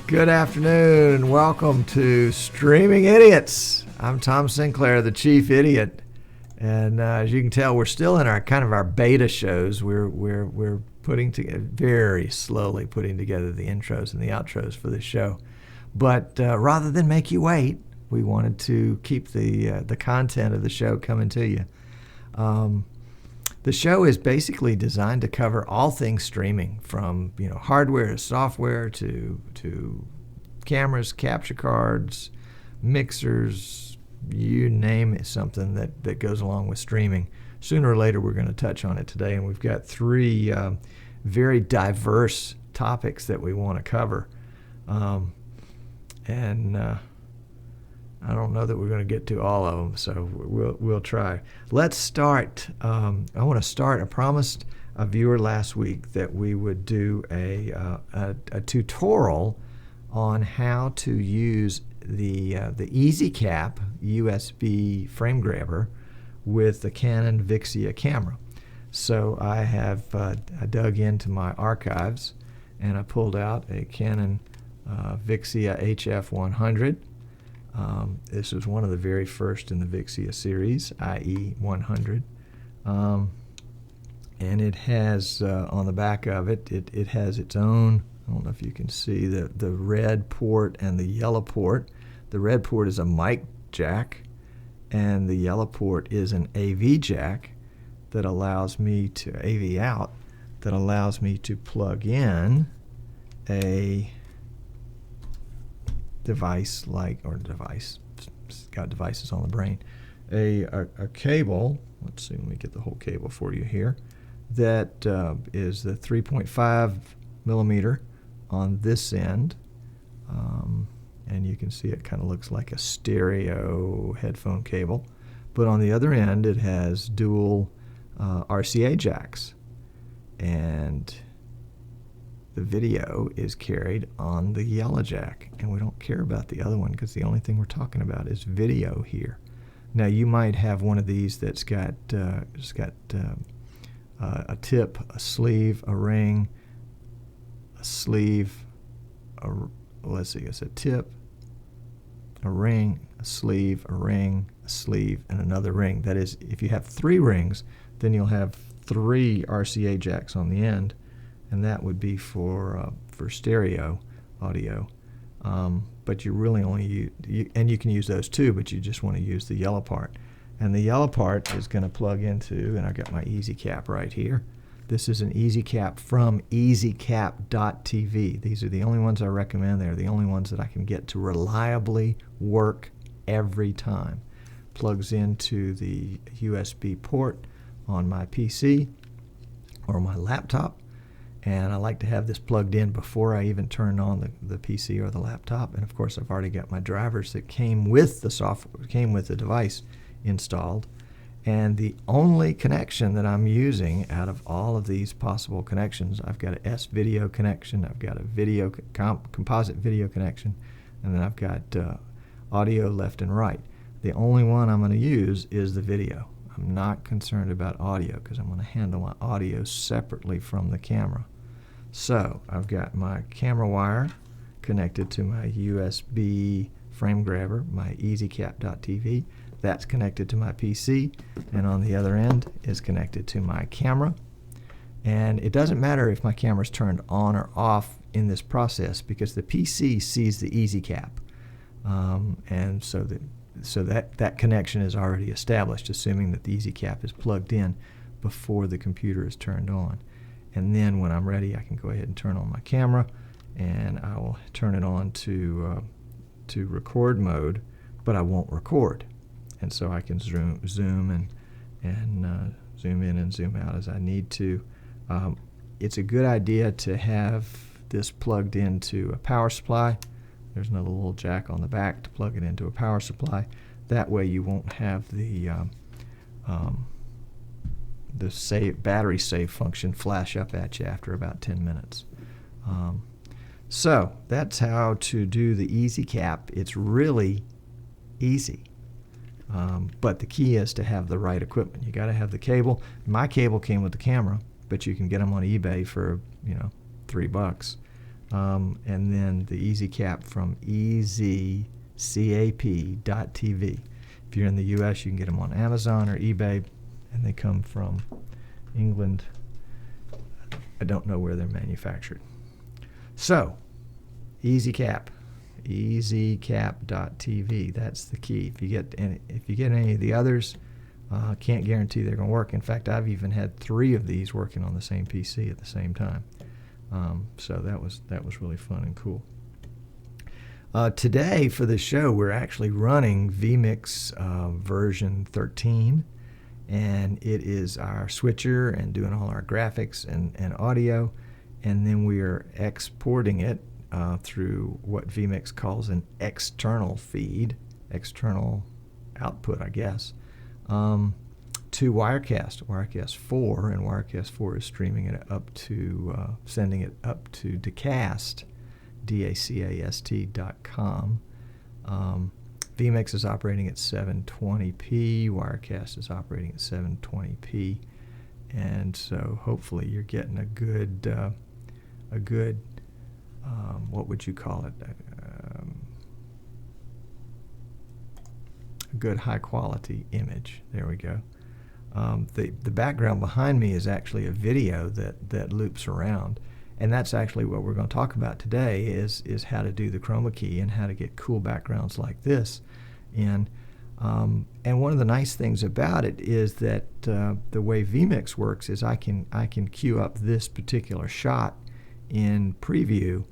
Good afternoon and welcome to Streaming Idiots. I'm Tom Sinclair, the chief idiot, and as you can tell, we're still in our beta shows. We're putting together, very slowly putting together the intros and the outros for this show. But rather than make you wait, we wanted to keep the content of the show coming to you. The show is basically designed to cover all things streaming, from hardware to software to cameras, capture cards, mixers, you name it, something that goes along with streaming. Sooner or later, we're going to touch on it today, and we've got three very diverse topics that we want to cover. I don't know that we're going to get to all of them, so we'll try. Let's start. I want to start. I promised a viewer last week that we would do a tutorial on how to use the EasyCap USB frame grabber with the Canon Vixia camera. So I dug into my archives and I pulled out a Canon Vixia HF100. This was one of the very first in the Vixia series, IE 100. And it has, on the back of it, it has its own, I don't know if you can see, the red port and the yellow port. The red port is a mic jack, and the yellow port is an AV jack that allows me to, AV out, that allows me to plug in a device got devices on the brain, a cable. Let's see, let me get the whole cable for you here. That is the 3.5 millimeter on this end, and you can see it kind of looks like a stereo headphone cable, but on the other end it has dual RCA jacks, and the video is carried on the yellow jack, and we don't care about the other one because the only thing we're talking about is video here. Now you might have one of these that's got a tip, a sleeve, a ring, a sleeve. Let's see, it's a tip, a ring, a sleeve, a ring, a sleeve, and another ring. That is, if you have three rings, then you'll have three RCA jacks on the end, and that would be for stereo audio. But you really only and you can use those too, but you just want to use the yellow part. And the yellow part is going to plug into, and I've got my EasyCap right here. This is an EasyCap from easycap.tv. These are the only ones I recommend. They're the only ones that I can get to reliably work every time. Plugs into the USB port on my PC or my laptop. And I like to have this plugged in before I even turn on the PC or the laptop. And of course, I've already got my drivers that came with the software, came with the device installed. And the only connection that I'm using out of all of these possible connections, I've got an S-video connection, I've got a video composite video connection, and then I've got audio left and right. The only one I'm going to use is the video. I'm not concerned about audio because I'm going to handle my audio separately from the camera. So I've got my camera wire connected to my USB frame grabber, my easycap.tv. That's connected to my PC, and on the other end is connected to my camera. And it doesn't matter if my camera's turned on or off in this process because the PC sees the EasyCap. And so that connection is already established, assuming that the EasyCap is plugged in before the computer is turned on. And then when I'm ready, I can go ahead and turn on my camera, and I will turn it on to record mode, but I won't record. And so I can zoom and zoom in and zoom out as I need to. It's a good idea to have this plugged into a power supply. There's another little jack on the back to plug it into a power supply. That way you won't have the battery save function flash up at you after about 10 minutes. So that's how to do the EasyCap. It's really easy. But the key is to have the right equipment. You got to have the cable. My cable came with the camera, but you can get them on eBay for $3. and then the EasyCap from easycap.tv. If you're in the U.S., you can get them on Amazon or eBay, and they come from England. I don't know where they're manufactured. So, EasyCap, easycap.tv. That's the key. If you get any of the others, can't guarantee they're going to work. In fact, I've even had 3 of these working on the same PC at the same time. So that was really fun and cool. Today for the show, we're actually running vMix version 13, and it is our switcher and doing all our graphics and audio, and then we are exporting it through what vMix calls an external feed, external output, I guess, to Wirecast 4, and Wirecast 4 is streaming it up to, sending it up to Dacast, DACAST.com. vMix is operating at 720p, Wirecast is operating at 720p, and so hopefully you're getting a good, what would you call it? A good high quality image. There we go. The background behind me is actually a video that loops around, and that's actually what we're going to talk about today is how to do the Chroma Key and how to get cool backgrounds like this. And one of the nice things about it is that the way vMix works is I can queue up this particular shot in preview,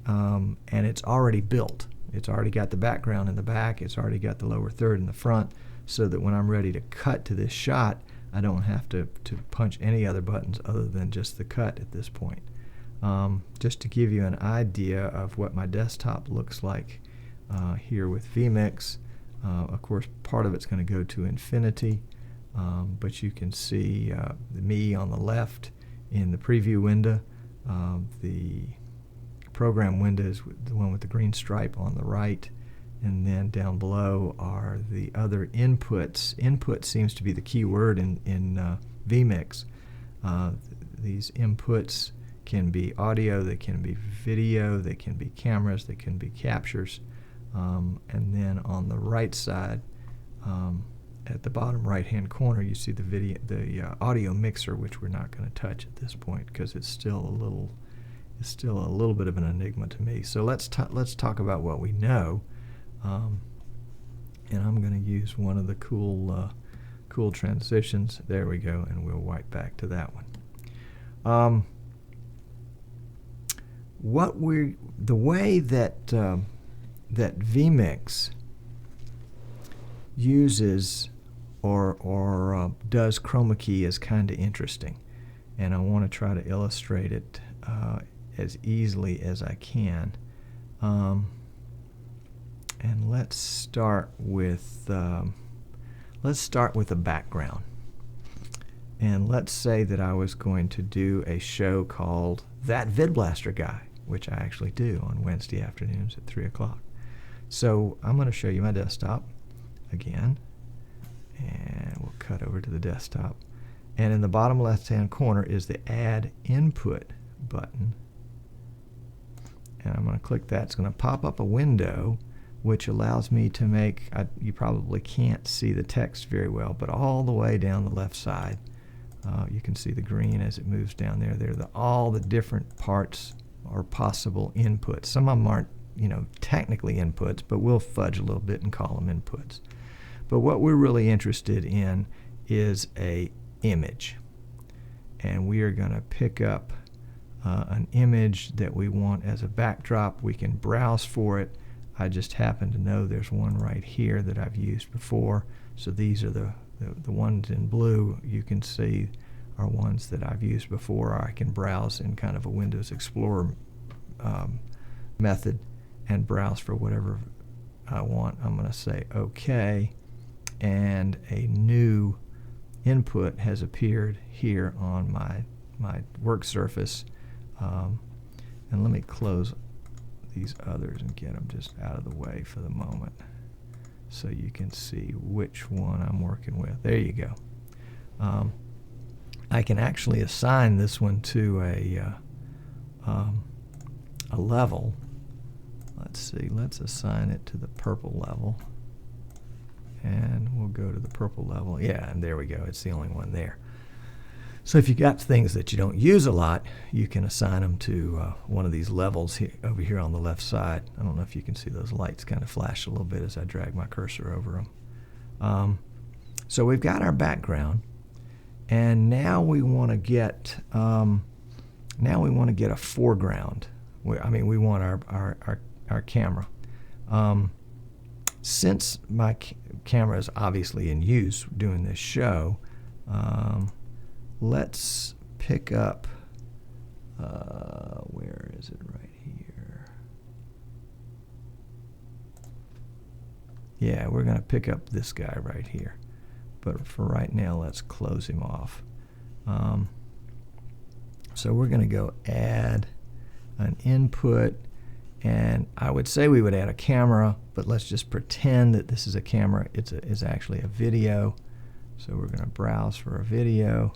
and it's already built. It's already got the background in the back. It's already got the lower third in the front, so that when I'm ready to cut to this shot, I don't have to punch any other buttons other than just the cut at this point. Just to give you an idea of what my desktop looks like here with vMix, of course part of it's going to go to infinity, but you can see me on the left in the preview window. The program window is the one with the green stripe on the right, and then down below are the other inputs. Input seems to be the key word in vMix. These inputs can be audio, they can be video, they can be cameras, they can be captures, and then on the right side, at the bottom right hand corner, you see the audio mixer, which we're not going to touch at this point because it's still a little bit of an enigma to me. So let's talk about what we know, and I'm going to use one of the cool transitions. There we go, and we'll wipe back to that one. The way that vMix uses or does Chroma Key is kind of interesting, and I want to try to illustrate it as easily as I can. And let's start with a background. And let's say that I was going to do a show called That VidBlaster Guy, which I actually do on Wednesday afternoons at 3 o'clock. So I'm going to show you my desktop again, and we'll cut over to the desktop. And in the bottom left-hand corner is the Add Input button. And I'm going to click that. It's going to pop up a window which allows me to make, you probably can't see the text very well, but all the way down the left side, you can see the green as it moves down there. There are all the different parts or possible inputs. Some of them aren't, technically inputs, but we'll fudge a little bit and call them inputs. But what we're really interested in is a image, and we are going to pick up an image that we want as a backdrop. We can browse for it. I just happen to know there's one right here that I've used before, so these are the ones in blue you can see are ones that I've used before, or I can browse in kind of a Windows Explorer method and browse for whatever I want. I'm going to say OK, and a new input has appeared here on my work surface. And let me close these others and get them just out of the way for the moment so you can see which one I'm working with. There you go. I can actually assign this one to a level. Let's see, let's assign it to the purple level. And we'll go to the purple level. Yeah, and there we go. It's the only one there. So if you got things that you don't use a lot, you can assign them to one of these levels here, over here on the left side. I don't know if you can see those lights kind of flash a little bit as I drag my cursor over them. So we've got our background, and now we want to get a foreground. We want our camera. Since my camera is obviously in use doing this show, let's pick up, where is it, right here? Yeah, we're going to pick up this guy right here. But for right now, let's close him off. So we're going to go add an input, and I would say we would add a camera, but let's just pretend that this is a camera. It's actually a video. So we're going to browse for a video,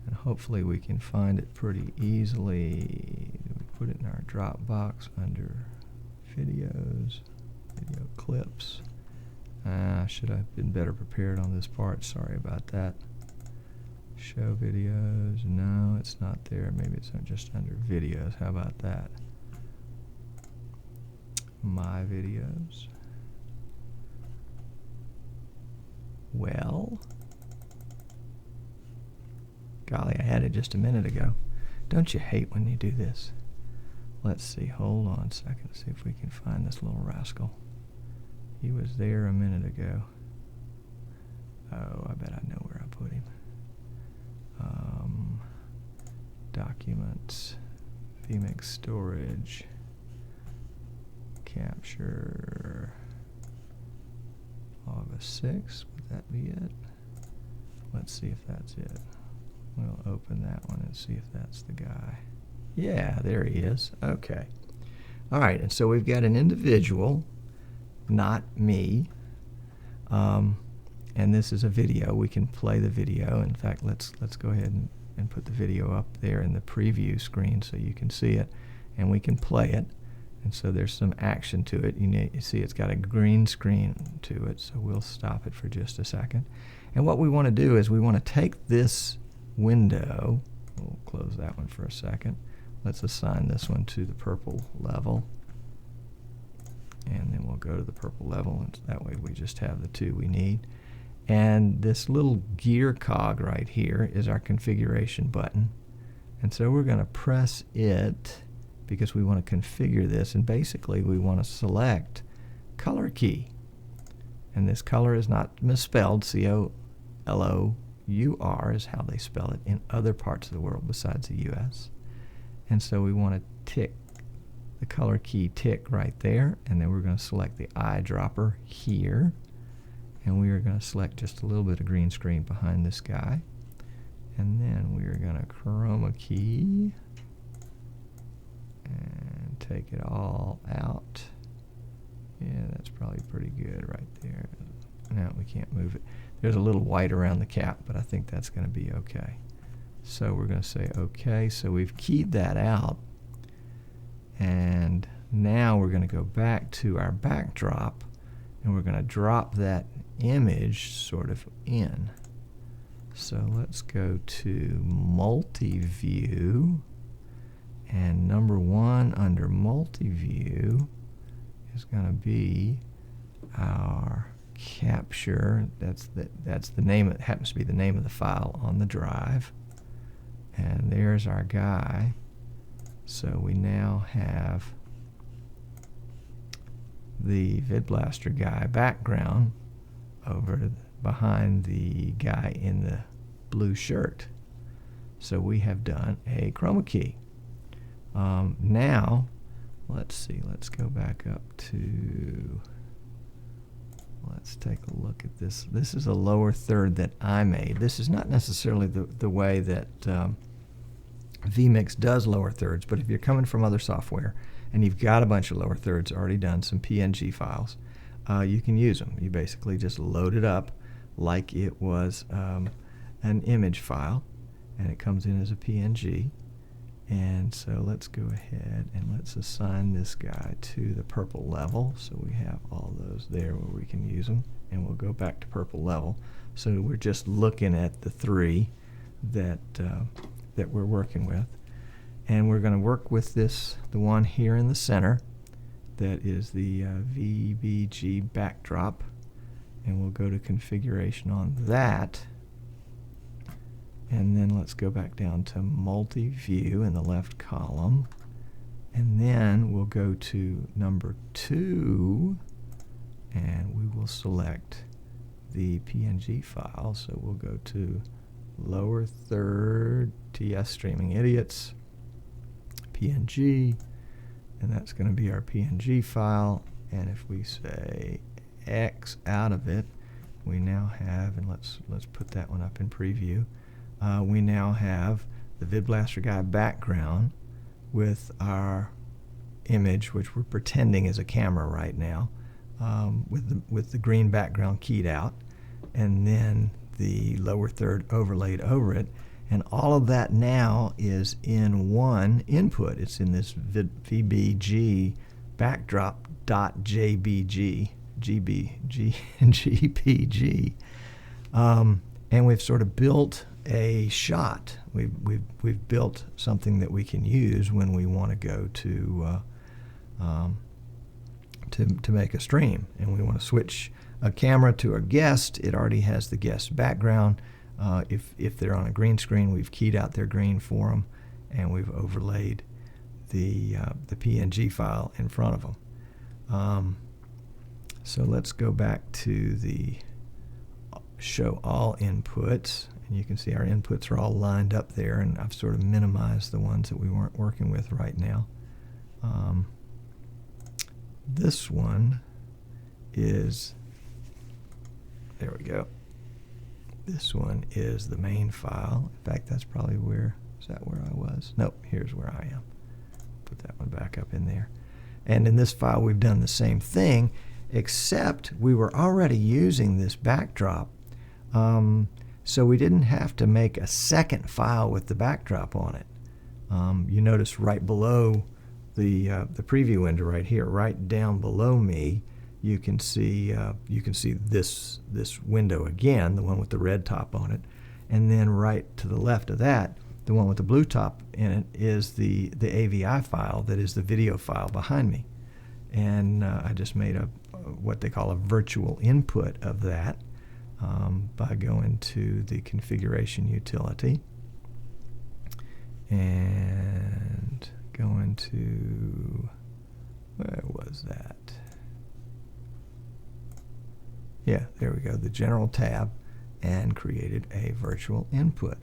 and hopefully we can find it pretty easily. We put it in our Dropbox under videos, video clips. Should have been better prepared on this part. Sorry about that. Show videos. No, it's not there. Maybe it's just under videos. How about that? My videos. Well, golly, I had it just a minute ago. Don't you hate when you do this? Let's see. Hold on a second. See if we can find this little rascal. He was there a minute ago. Oh, I bet I know where I put him. Documents, vMix storage, capture, August 6th. Would that be it? Let's see if that's it. We'll open that one and see if that's the guy. Yeah, there he is. Okay. All right, and so we've got an individual, not me, and this is a video. We can play the video. In fact, let's go ahead and put the video up there in the preview screen so you can see it, and we can play it. And so there's some action to it. You see it's got a green screen to it, so we'll stop it for just a second. And what we want to do is we want to take this window. We'll close that one for a second. Let's assign this one to the purple level. And then we'll go to the purple level, and that way we just have the two we need. And this little gear cog right here is our configuration button. And so we're going to press it because we want to configure this, and basically we want to select color key. And this color is not misspelled. C-O-L-O-U-R is how they spell it in other parts of the world besides the US. And so we want to tick the color key tick right there, and then we're going to select the eyedropper here, and we are going to select just a little bit of green screen behind this guy, and then we are going to Chroma Key and take it all out. Yeah, that's probably pretty good right there. No, we can't move it. There's a little white around the cap, but I think that's going to be okay. So we're going to say okay. So we've keyed that out, and now we're going to go back to our backdrop, and we're going to drop that image sort of in. So let's go to multi-view, and number one under multi-view is going to be our capture. That's the name. It happens to be the name of the file on the drive. And there's our guy. So we now have the VidBlaster Guy background over behind the guy in the blue shirt. So we have done a Chroma Key. Now, let's see. Let's go back up to... Let's take a look at this. This is a lower third that I made. This is not necessarily the way that vMix does lower thirds, but if you're coming from other software and you've got a bunch of lower thirds already done, some PNG files, you can use them. You basically just load it up like it was an image file, and it comes in as a PNG. And so let's go ahead and let's assign this guy to the purple level, so we have all those there where we can use them. And we'll go back to purple level. So we're just looking at the 3 that that we're working with. And we're going to work with this, the one here in the center, that is the VBG backdrop. And we'll go to configuration on that. And then let's go back down to multi-view in the left column. And then we'll go to number 2, and we will select the PNG file. So we'll go to lower third, TS Streaming Idiots, PNG, and that's going to be our PNG file. And if we say X out of it, we now have, and let's put that one up in preview. We now have the VidBlaster Guy background with our image, which we're pretending is a camera right now, with the green background keyed out, and then the lower third overlaid over it. And all of that now is in one input. It's in this VBG backdrop.jpg, GPG. And we've sort of built a shot. We've built something that we can use when we want to go to make a stream, and we want to switch a camera to a guest. It already has the guest background. If they're on a green screen, we've keyed out their green for them, and we've overlaid the PNG file in front of them. So let's go back to the show all inputs, and you can see our inputs are all lined up there, and I've sort of minimized the ones that we weren't working with right now. This one is, there we go. This one is the main file. In fact, that's probably where, is that where I was? Nope, here's where I am. Put that one back up in there. And in this file, we've done the same thing, except we were already using this backdrop. So we didn't have to make a second file with the backdrop on it. You notice right below the preview window right here, right down below me, you can see this window again, the one with the red top on it, and then right to the left of that, the one with the blue top in it, is the AVI file that is the video file behind me. And I just made what they call a virtual input of that by going to the configuration utility and going to, where was that? Yeah, there we go, the general tab, and created a virtual input.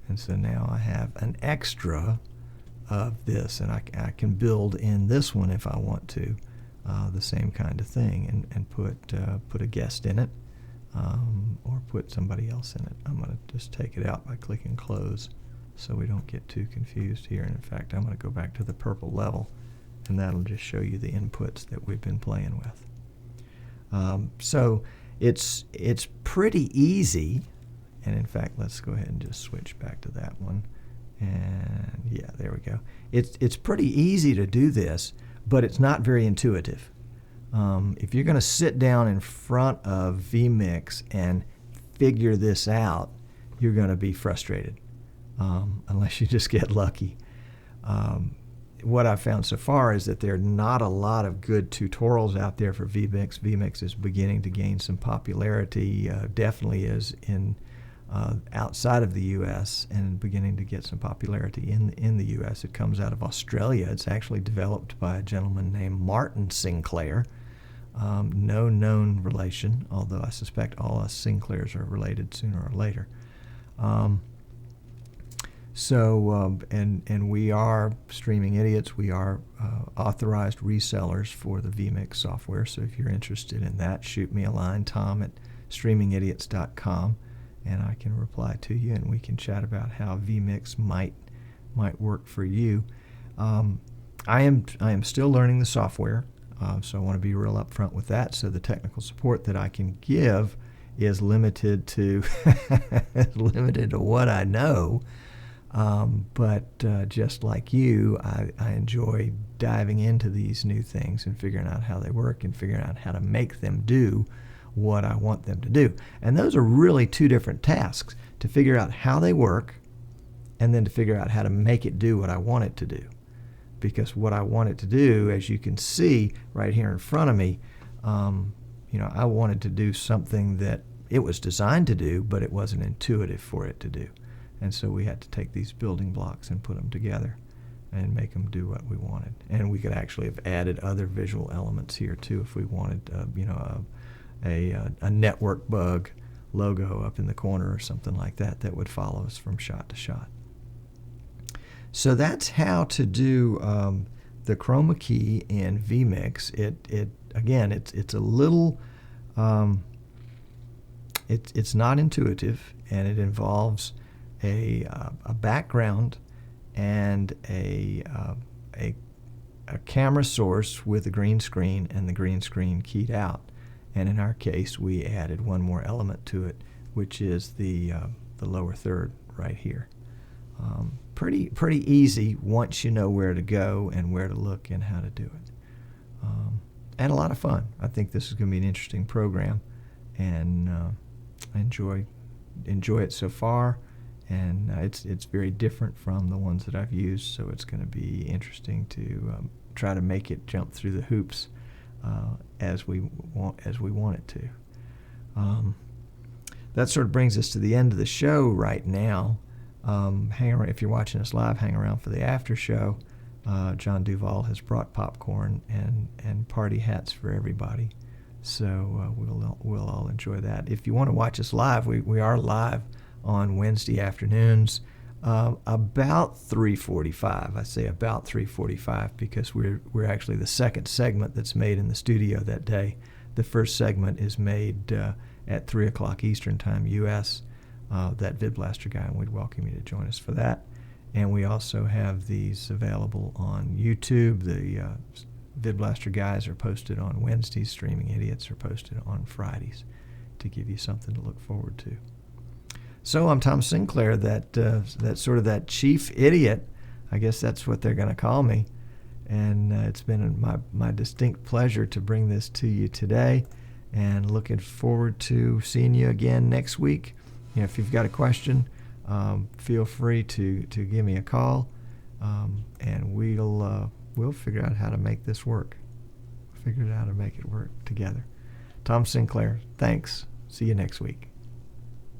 And so now I have an extra of this, and I can build in this one if I want to, the same kind of thing, and put a guest in it, or put somebody else in it. I'm going to just take it out by clicking close so we don't get too confused here. And in fact, I'm going to go back to the purple level, and that'll just show you the inputs that we've been playing with. So it's pretty easy, and in fact, let's go ahead and just switch back to that one. And yeah, there we go. It's pretty easy to do this, but it's not very intuitive. If you're going to sit down in front of vMix and figure this out, you're going to be frustrated, unless you just get lucky. What I've found so far is that there are not a lot of good tutorials out there for vMix. vMix is beginning to gain some popularity, definitely is in outside of the U.S. and beginning to get some popularity in the U.S. It comes out of Australia. It's actually developed by a gentleman named Tom Sinclair. No known relation, although I suspect all us Sinclairs are related sooner or later. And we are Streaming Idiots. We are authorized resellers for the vMix software. So if you're interested in that, shoot me a line, tom@streamingidiots.com, and I can reply to you, and we can chat about how vMix might work for you. I am still learning the software, so I want to be real upfront with that. So the technical support that I can give is limited to limited to what I know. But just like you, I enjoy diving into these new things and figuring out how they work and figuring out how to make them do what I want them to do. And those are really two different tasks, to figure out how they work and then to figure out how to make it do what I want it to do. Because what I want it to do, as you can see right here in front of me, I wanted to do something that it was designed to do, but it wasn't intuitive for it to do. And so we had to take these building blocks and put them together and make them do what we wanted. And we could actually have added other visual elements here too if we wanted, a network bug logo up in the corner or something like that that would follow us from shot to shot. So that's how to do the Chroma Key in vMix. It's a little, it's not intuitive, and it involves a background and a camera source with a green screen and the green screen keyed out. And in our case, we added one more element to it, which is the lower third right here. Pretty easy once you know where to go and where to look and how to do it. And a lot of fun. I think this is going to be an interesting program, and I enjoy it so far. And it's very different from the ones that I've used, so it's going to be interesting to try to make it jump through the hoops as we want it to. That sort of brings us to the end of the show right now. Hang around, if you're watching us live, hang around for the after show. John Duvall has brought popcorn and party hats for everybody, so we'll all enjoy that. If you want to watch us live, we are live on Wednesday afternoons, about 3:45. I say about 3:45 because we're actually the second segment that's made in the studio that day. The first segment is made at 3 o'clock Eastern Time, U.S., that VidBlaster Guy, and we'd welcome you to join us for that. And we also have these available on YouTube. The VidBlaster Guys are posted on Wednesdays. Streaming Idiots are posted on Fridays to give you something to look forward to. So I'm Tom Sinclair, that chief idiot. I guess that's what they're going to call me. And it's been my distinct pleasure to bring this to you today, and looking forward to seeing you again next week. If you've got a question, feel free to give me a call, and we'll figure out how to make this work. Figure out how to make it work together. Tom Sinclair, thanks. See you next week.